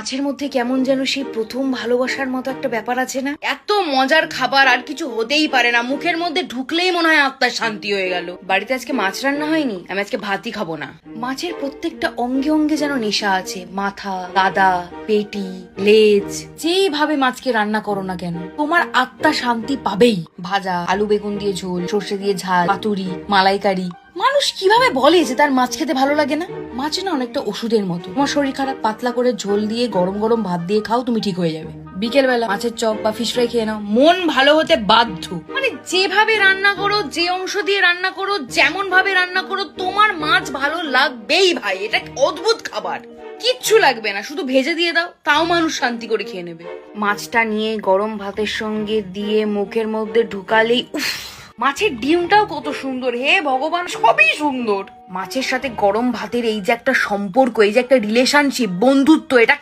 মাছের মধ্যে কেমন যেন সেই প্রথম ভালোবাসার মতো একটা ব্যাপার আছে না? এত মজার খাবার আর কিছু হতেই পারে না, মুখের মধ্যে ঢুকলেই মনে হয় আত্মার শান্তি হয়ে গেল। বাড়িতে আজকে মাছ রান্না হয়নি, আমি আজকে ভাতই খাবো না। মাছের প্রত্যেকটা অঙ্গে অঙ্গে যেন নেশা আছে, মাথা, গাদা, পেটি, লেজ, যেভাবে মাছকে রান্না করো না কেন তোমার আত্মা শান্তি পাবেই। ভাজা, আলু বেগুন দিয়ে ঝোল, সর্ষে দিয়ে ঝাল, পাতুরি, মালাইকারি। মানুষ কিভাবে বলে যে তার মাছ খেতে ভালো লাগে না? মাছ না অনেকটা ওষুধের মতো, তোমার শরীর খারাপ, পাতলা করে ঝোল দিয়ে গরম গরম ভাত দিয়ে খাও, তুমি ঠিক হয়ে যাবে। বিকেল বেলা মাছের চপ বা ফিশ ফ্রাই খেয়ে নাও, মন ভালো হতে বাধ্য। মানে যেভাবে রান্না করো, যে অংশ দিয়ে রান্না করো, যেমন ভাবে রান্না করো, তোমার মাছ ভালো লাগবেই ভাই। এটা অদ্ভুত খাবার, কিচ্ছু লাগবে না, শুধু ভেজে দিয়ে দাও, তাও মানুষ শান্তি করে খেয়ে নেবে। মাছটা নিয়ে গরম ভাতের সঙ্গে দিয়ে মুখের মধ্যে ঢুকালেই উফ, মাছের ডিমটাও কত সুন্দর, হে ভগবান, সবই সুন্দর। মাছের সাথে গরম ভাতের এই যে একটা সম্পর্ক, এই যে একটা রিলেশনশিপ, বন্ধুত্ব, এটা